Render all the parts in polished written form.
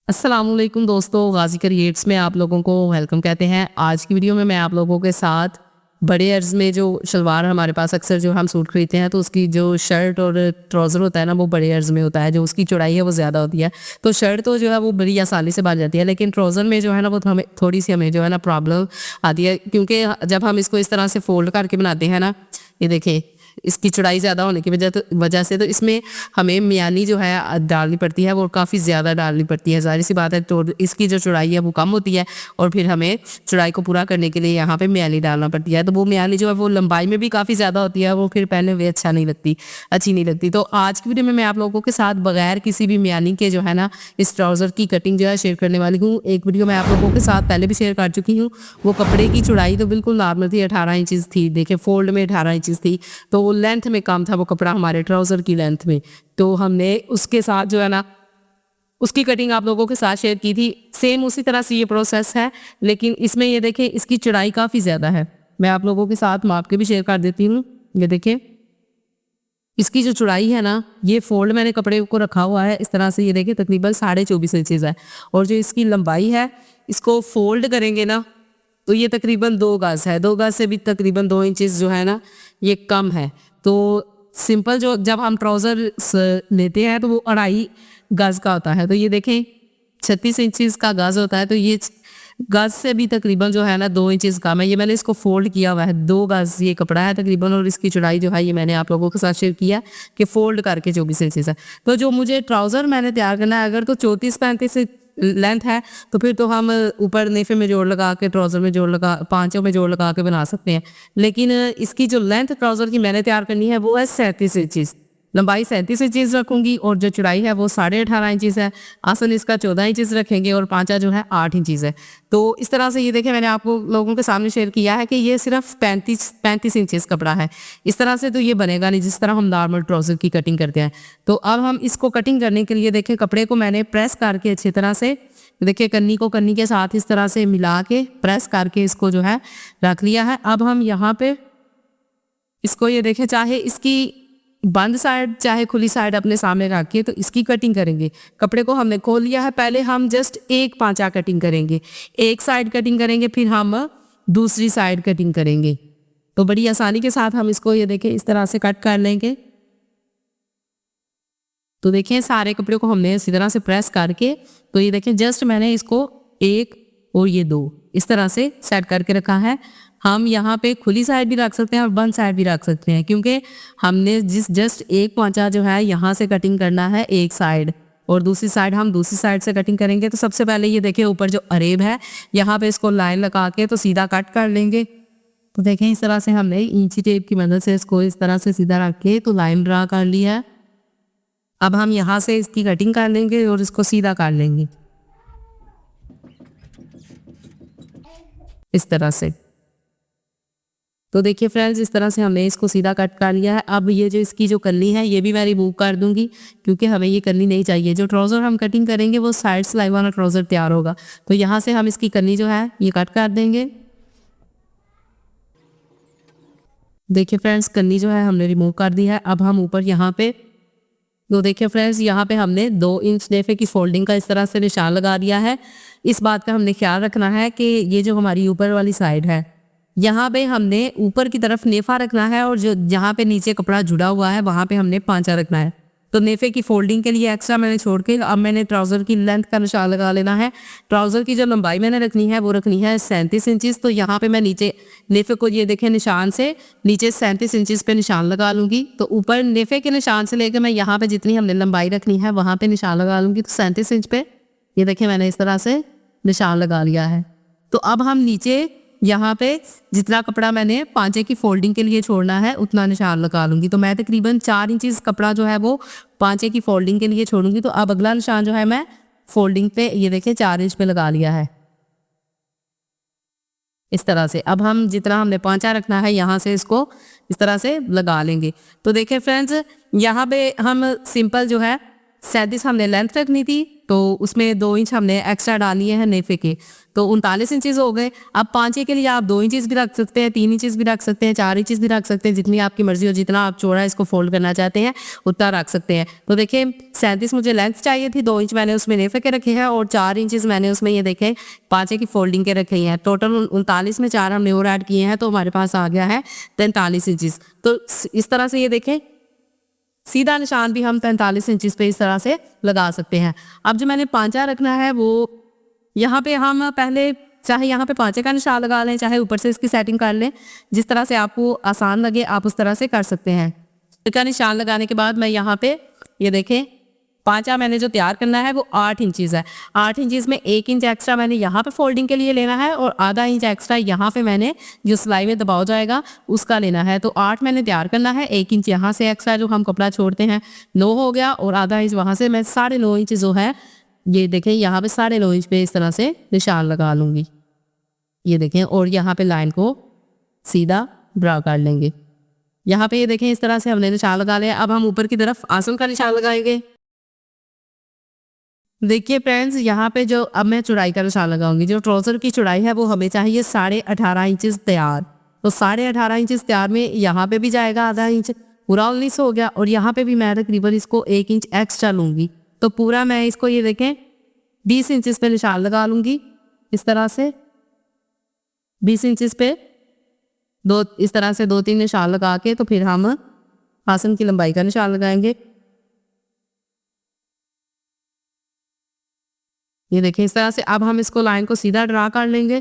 अस्सलामुअलैकुम दोस्तों, गाज़ी क्रिएट्स में आप लोगों को वेलकम कहते हैं। आज की वीडियो में मैं आप लोगों के साथ बड़े अर्ज़ में जो शलवार हमारे पास अक्सर जो हम सूट खरीदते हैं तो उसकी जो शर्ट और ट्राउज़र होता है ना, वो बड़े अर्ज़ में होता है। जो उसकी चौड़ाई है वो ज़्यादा होती है, तो शर्ट तो जो है वो बड़ी आसानी से बन जाती है, लेकिन ट्राउज़र में जो है ना वो हमें थोड़ी सी हमें जो है ना प्रॉब्लम आती है, क्योंकि जब हम इसको इस तरह से फोल्ड करके बनाते हैं ना, ये देखिए इसकी चौड़ाई ज़्यादा होने की वजह से तो इसमें हमें मियानी जो है डालनी पड़ती है, वो काफ़ी ज़्यादा डालनी पड़ती है। ज़ाहिर सी बात है, तो इसकी जो चौड़ाई है वो कम होती है और फिर हमें चौड़ाई को पूरा करने के लिए यहाँ पे मियानी डालना पड़ती है। तो वो मियानी जो है वो लंबाई में भी काफ़ी ज़्यादा होती है, वो फिर पहने हुए अच्छी नहीं लगती। तो आज की वीडियो में मैं आप लोगों के साथ बगैर किसी भी मियानी के जो है ना इस ट्राउज़र की कटिंग जो है शेयर करने वाली हूँ। एक वीडियो मैं आप लोगों के साथ पहले भी शेयर कर चुकी हूँ। वो कपड़े की चौड़ाई तो बिल्कुल नॉर्मल थी, 18 इंचज़ थी। देखिए फोल्ड में 18 इंचज़ थी, तो वो लेंथ में कम था वो कपड़ा हमारे ट्राउज़र की लेंथ में। तो हमने उसके साथ जो है ना उसकी कटिंग आप लोगों के साथ शेयर की थी। सेम उसी तरह से ये प्रोसेस है, लेकिन इसमें ये देखें इसकी चौड़ाई काफ़ी ज़्यादा है। मैं आप लोगों के साथ माप के भी शेयर कर देती हूँ। ये देखें इसकी जो चौड़ाई है ना, ये फोल्ड मैंने कपड़े को रखा हुआ है इस तरह से, ये देखिए तकरीबन 24.5 इंचज़ है। और जो इसकी लंबाई है, इसको फोल्ड करेंगे ना तो ये तकरीबन 2 गज़ है। 2 गज़ से भी तकरीबन 2 इंचज़ जो है ना ये कम है। तो सिंपल जो जब हम ट्राउज़र लेते हैं तो वो 2.5 गज़ का होता है। तो ये देखें 36 इंचज़ का गज़ होता है, तो ये गज़ से भी तकरीबन जो है ना 2 इंचज़ कम है। ये मैंने इसको फोल्ड किया हुआ है, 2 गज़ ये कपड़ा है तकरीबन, और इसकी चौड़ाई जो है ये मैंने आप लोगों के साथ शेयर किया कि फोल्ड करके 24 इंचज़ है। तो जो मुझे ट्राउज़र मैंने तैयार करना है, अगर तो 34-35 लेंथ है तो फिर तो हम ऊपर नेफे में जोड़ लगा के ट्राउज़र में जोड़ लगा पाँचों में जोड़ लगा के बना सकते हैं। लेकिन इसकी जो लेंथ ट्राउज़र की मैंने तैयार करनी है वो है 37 इंचज़। लंबाई 37 इंचज़ रखूंगी और जो चौड़ाई है वो 18.5 इंचज़ है। आसन इसका 14 इंचज़ रखेंगे और पांचा जो है 8 इंचज़ है। तो इस तरह से ये देखें मैंने आपको लोगों के सामने शेयर किया है कि ये सिर्फ 35 इंचज़ कपड़ा है। इस तरह से तो ये बनेगा नहीं जिस तरह हम नॉर्मल ट्राउज़र की कटिंग करते हैं। तो अब हम इसको कटिंग करने के लिए देखें कपड़े को मैंने प्रेस करके अच्छी तरह से, देखिए कन्नी को कन्नी के साथ इस तरह से मिला के प्रेस करके इसको जो है रख लिया है। अब हम यहाँ पे इसको ये देखें, चाहे इसकी बंद साइड चाहे खुली साइड अपने सामने रखिए तो इसकी कटिंग करेंगे। कपड़े को हमने खोल लिया है, पहले हम जस्ट एक पांचा कटिंग करेंगे, एक साइड कटिंग करेंगे, फिर हम दूसरी साइड कटिंग करेंगे। तो बड़ी आसानी के साथ हम इसको ये देखें इस तरह से कट कर लेंगे। तो देखें सारे कपड़े को हमने इसी तरह से प्रेस करके, तो ये देखें जस्ट मैंने इसको एक और ये 2 इस तरह से सेट करके रखा है। हम यहाँ पे खुली साइड भी रख सकते हैं और बंद साइड भी रख सकते हैं, क्योंकि हमने जस्ट एक पांचा जो है यहाँ से कटिंग करना है एक साइड, और दूसरी साइड हम दूसरी साइड से कटिंग करेंगे। तो सबसे पहले ये देखिए ऊपर जो अरेब है यहाँ पे इसको लाइन लगा के तो सीधा कट कर लेंगे। तो देखें इस तरह से हमने इंची टेप की मदद से इसको इस तरह से सीधा रख के तो लाइन ड्रा कर ली है। अब हम यहाँ से इसकी कटिंग कर लेंगे और इसको सीधा कर लेंगे इस तरह से। तो देखिए फ्रेंड्स इस तरह से हमने इसको सीधा कट कर लिया है। अब ये जो इसकी जो कन्नी है ये भी मैं रिमूव कर दूंगी, क्योंकि हमें ये कन्नी नहीं चाहिए। जो ट्राउज़र हम कटिंग करेंगे वो साइड सिलाई वाला ट्राउज़र तैयार होगा। तो यहाँ से हम इसकी कन्नी जो है ये कट कर देंगे। देखिए फ्रेंड्स कन्नी जो है हमने रिमूव कर दी है। अब हम ऊपर यहाँ पे, तो देखिए फ्रेंड्स यहाँ पे हमने 2 इंच नेफे की फोल्डिंग का इस तरह से निशान लगा दिया है। इस बात का हमने ख्याल रखना है कि ये जो हमारी ऊपर वाली साइड है यहाँ पे हमने ऊपर की तरफ नेफा रखना है, और जो जहाँ पे नीचे कपड़ा जुड़ा हुआ है वहाँ पे हमने पांचा रखना है। तो नेफे की फोल्डिंग के लिए एक्स्ट्रा मैंने छोड़ के अब मैंने ट्राउज़र की लेंथ का निशान लगा लेना है। ट्राउज़र की जो लंबाई मैंने रखनी है वो रखनी है 37 इंचज़। तो यहाँ पे मैं नीचे नेफे को ये देखें निशान से नीचे 37 इंचज़ पे निशान लगा लूँगी। तो ऊपर नेफे के निशान से लेकर मैं यहाँ पे जितनी हमने लंबाई रखनी है वहाँ पे निशान लगा लूँगी। तो 37 इंच पे ये देखें मैंने इस तरह से निशान लगा लिया है। तो अब हम नीचे यहाँ पे जितना कपड़ा मैंने पांचे की फोल्डिंग के लिए छोड़ना है उतना निशान लगा लूँगी। तो मैं तकरीबन 4 इंचज़ कपड़ा जो है वो पांचे की फोल्डिंग के लिए छोड़ूंगी। तो अब अगला निशान जो है मैं फोल्डिंग पे ये देखें 4 इंच पे लगा लिया है इस तरह से। अब हम जितना हमने पांचा रखना है यहाँ से इसको इस तरह से लगा लेंगे। तो देखिए फ्रेंड्स यहाँ पे हम सिंपल जो है 37 हमने लेंथ रखनी थी, तो उसमें 2 इंच हमने एक्स्ट्रा डाल लिए हैं नेफे के, तो 39 इंचेस हो गए। अब पांचे के लिए आप 2 इंचेस भी रख सकते हैं, 3 इंचेस भी रख सकते हैं, 4 इंचेस भी रख सकते हैं, जितनी आपकी मर्जी हो, जितना आप चौड़ा इसको फोल्ड करना चाहते हैं उतना रख सकते हैं। तो देखिए 37 मुझे लेंथ चाहिए थी, 2 इंच मैंने उसमें नेफे के रखे हैं और 4 इंचेस मैंने उसमें ये देखे पांचे की फोल्डिंग के रखे हैं। टोटल 39 में 4 हमने और ऐड किए हैं, तो हमारे पास आ गया है 43 इंचेस। तो इस तरह से ये देखें सीधा निशान भी हम 43 इंचेस पे इस तरह से लगा सकते हैं। अब जो मैंने पांचा रखना है वो यहाँ पे हम पहले चाहे यहाँ पे पांचे का निशान लगा लें, चाहे ऊपर से इसकी सेटिंग कर लें, जिस तरह से आपको आसान लगे आप उस तरह से कर सकते हैं। का निशान लगाने के बाद मैं यहाँ पे ये देखें पांचा मैंने जो तैयार करना है वो 8 इंचेस है। 8 इंचेस में 1 इंच एक्स्ट्रा मैंने यहाँ पे फोल्डिंग के लिए लेना है और आधा इंच एक्स्ट्रा यहाँ पे मैंने जो सिलाई में दबाव जाएगा उसका लेना है। तो 8 मैंने तैयार करना है, 1 इंच यहाँ से एक्स्ट्रा जो हम कपड़ा छोड़ते हैं 9 हो गया और आधा इंच वहाँ से मैं 9.5 इंच जो है ये देखें यहाँ पे 9.5 इंच पे इस तरह से निशान लगा लूँगी। ये देखें और यहाँ पे लाइन को सीधा ड्रा कर लेंगे। यहाँ पे ये देखें इस तरह से हमने निशान लगा लिया। अब हम ऊपर की तरफ आसन का निशान लगाएंगे। देखिए फ्रेंड्स यहाँ पे जो अब मैं चौड़ाई का निशान लगाऊंगी, जो ट्राउजर की चौड़ाई है वो हमें चाहिए 18.5 इंचेस तैयार। तो 18.5 इंचेस तैयार में यहाँ पे भी जाएगा आधा इंच, पूरा 19 हो गया और यहाँ पे भी मैं तकरीबन इसको 1 इंच एक्स्ट्रा लूंगी। तो पूरा मैं इसको ये देखें 20 इंचेस पे निशान लगा लूंगी इस तरह से। 20 इंचेस पे इस तरह से 2-3 निशान लगा के तो फिर हम आसन की लंबाई का निशान लगाएंगे। ये देखें इस तरह से। अब हम इसको लाइन को सीधा ड्रा कर लेंगे।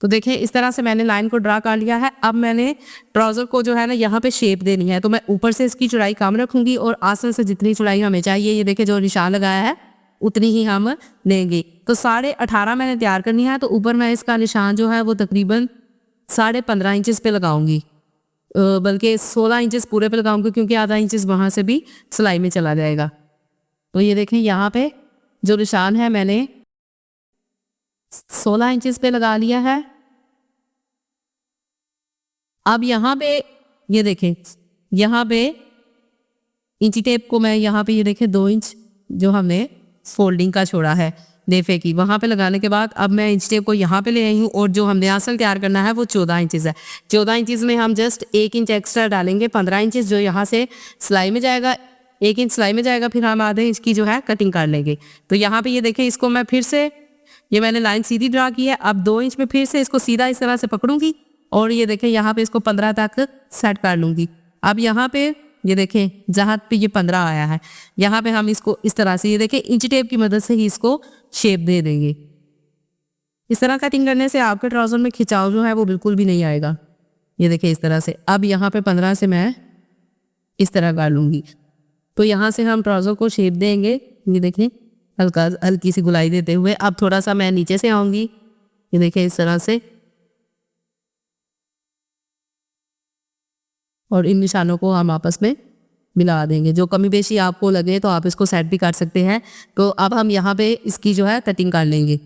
तो देखें इस तरह से मैंने लाइन को ड्रा कर लिया है। अब मैंने ट्राउजर को जो है ना यहाँ पे शेप देनी है, तो मैं ऊपर से इसकी चौड़ाई कम रखूंगी और आसन से जितनी चौड़ाई हमें चाहिए ये देखें जो निशान लगाया है उतनी ही हम लेंगे। तो 18.5 मैंने तैयार करनी है, तो ऊपर मैं इसका निशान जो है वो तकरीबन 15.5 इंचेस पे लगाऊंगी, बल्कि 16 इंचेस पूरे पे लगाऊंगी क्योंकि आधा इंचेस वहां से भी सिलाई में चला जाएगा। तो ये देखें यहाँ पे जो निशान है मैंने 16 इंचेस पे लगा लिया है। अब यहाँ पे ये देखें यहाँ पे इंची टेप को मैं यहाँ पे ये देखें 2 इंच जो हमने फोल्डिंग का छोड़ा है नेफे की वहां पे लगाने के बाद अब मैं इंच टेप को यहाँ पे ले आई हूँ और जो हमने आसन तैयार करना है वो 14 इंचेस है। 14 इंचेस में हम जस्ट 1 इंच एक्स्ट्रा डालेंगे, 15 इंचेस जो यहाँ से सिलाई में जाएगा, 1 इंच सिलाई में जाएगा, फिर हम आधे इंच की जो है कटिंग कर लेंगे। तो यहाँ पे ये देखें इसको मैं फिर से ये मैंने लाइन सीधी ड्रा की है। अब 2 इंच में फिर से इसको सीधा इस तरह से पकड़ूंगी और ये देखें यहाँ पे इसको 15 तक सेट कर लूंगी। अब यहाँ पे ये देखें जहाँ पे ये 15 आया है यहाँ पे हम इसको इस तरह से ये देखें इंच टेप की मदद से ही इसको शेप दे देंगे। इस तरह कटिंग करने से आपके ट्राउजर में खिंचाव जो है वो बिल्कुल भी नहीं आएगा। ये देखें इस तरह से। अब यहाँ पे 15 से मैं इस तरह कर लूंगी। तो यहाँ से हम ट्राउजर को शेप देंगे। ये देखें हल्की सी गुलाई देते हुए। अब थोड़ा सा मैं नीचे से आऊंगी, ये देखें इस तरह से, और इन निशानों को हम आपस में मिला देंगे। जो कमी बेशी आपको लगे तो आप इसको सेट भी कर सकते हैं। तो अब हम यहाँ पे इसकी जो है कटिंग कर लेंगे।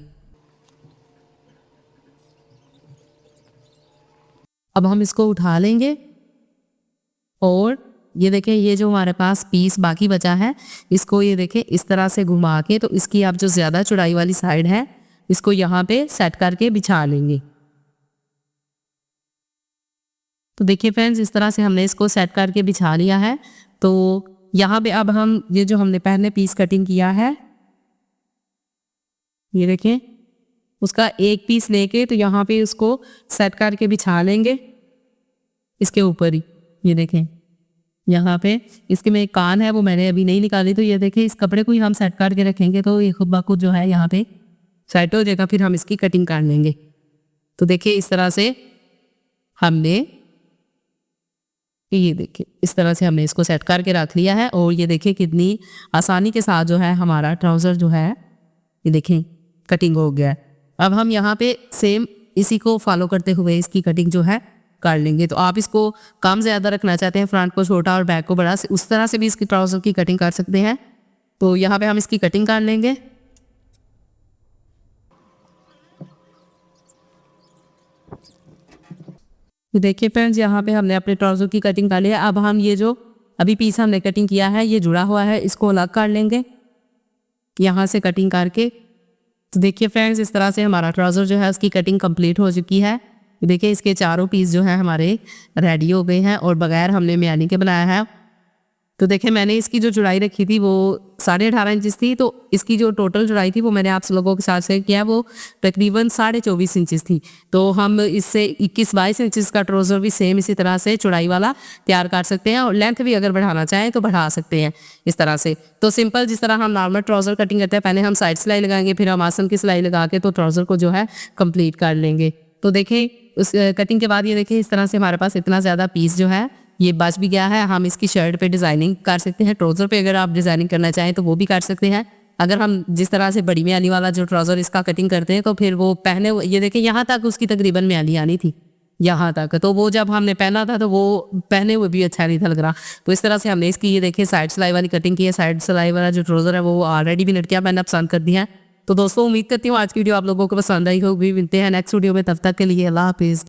अब हम इसको उठा लेंगे और ये देखें ये जो हमारे पास पीस बाकी बचा है इसको ये देखें इस तरह से घुमा के, तो इसकी आप जो ज़्यादा चौड़ाई वाली साइड है इसको यहाँ पे सेट करके बिछा लेंगे। तो देखिए फ्रेंड्स इस तरह से हमने इसको सेट करके बिछा लिया है। तो यहाँ पे अब हम ये जो हमने पहले पीस कटिंग किया है ये देखें उसका एक पीस लेके तो यहाँ पे उसको सेट करके बिछा लेंगे इसके ऊपर ही। ये देखें यहाँ पे इसके में एक कान है वो मैंने अभी नहीं निकाली, तो ये देखें इस कपड़े को ही हम सेट करके रखेंगे तो ये खुद ब खुद जो है यहाँ पे सेट हो जाएगा। फिर हम इसकी कटिंग कर लेंगे। तो देखिए इस तरह से हमने ये देखिए इस तरह से हमने इसको सेट करके रख लिया है और ये देखिए कितनी आसानी के साथ जो है हमारा ट्राउज़र जो है ये देखें कटिंग हो गया है। अब हम यहाँ पे सेम इसी को फॉलो करते हुए इसकी कटिंग जो है कर लेंगे। तो आप इसको कम ज़्यादा रखना चाहते हैं, फ्रंट को छोटा और बैक को बड़ा, उस तरह से भी इसकी ट्राउज़र की कटिंग कर सकते हैं। तो यहाँ पे हम इसकी कटिंग कर लेंगे। देखिए फ्रेंड्स यहाँ पे हमने अपने ट्राउज़र की कटिंग कर लिया। अब हम ये जो अभी पीस हमने कटिंग किया है, ये जुड़ा हुआ है, इसको अलग कर लेंगे यहाँ से कटिंग करके। तो देखिए फ्रेंड्स, इस तरह से हमारा ट्राउज़र जो है उसकी कटिंग कंप्लीट हो चुकी है। देखिए इसके चारों पीस जो है हमारे रेडी हो गए हैं और बगैर हमने म्यानी के बनाया है। तो देखिए मैंने इसकी जो चौड़ाई रखी थी वो 18.5 इंचज़ थी, तो इसकी जो टोटल चौड़ाई थी वो मैंने आप लोगों के साथ शेयर किया, वो तकरीबन 24.5 इंचज़ थी। तो हम इससे 21-22 इंचज़ का ट्राउज़र भी सेम इसी तरह से चौड़ाई वाला तैयार कर सकते हैं, और लेंथ भी अगर बढ़ाना चाहें तो बढ़ा सकते हैं इस तरह से। तो सिंपल जिस तरह हम नॉर्मल ट्राउज़र कटिंग करते हैं, पहले हम साइड सिलाई लगाएंगे, फिर हम आसन की सिलाई लगा के तो ट्राउज़र को जो है कंप्लीट कर लेंगे। तो देखें उस कटिंग के बाद ये देखें इस तरह से हमारे पास इतना ज़्यादा पीस जो है ये बच भी गया है। हम इसकी शर्ट पे डिज़ाइनिंग कर सकते हैं, ट्राउज़र पे अगर आप डिज़ाइनिंग करना चाहें तो वो भी कर सकते हैं। अगर हम जिस तरह से बड़ी म्यानी वाला जो ट्राउज़र इसका कटिंग करते हैं तो फिर वो पहने ये देखें यहाँ तक उसकी तकरीबन म्यानी आनी थी, यहाँ तक। तो वो जब हमने पहना था तो वो पहने हुए भी अच्छा नहीं था लग रहा। तो इस तरह से हमने इसकी ये देखिए साइड सिलाई वाली कटिंग की है। साइड सिलाई वाला जो ट्राउज़र है वो ऑलरेडी भी लड़कियाँ पहनना पसंद करती हैं। तो दोस्तों उम्मीद करती हूँ आज की वीडियो आप लोगों को पसंद आई होगी। मिलते हैं नेक्स्ट वीडियो में, तब तक के लिए अल्लाह हाफिज़।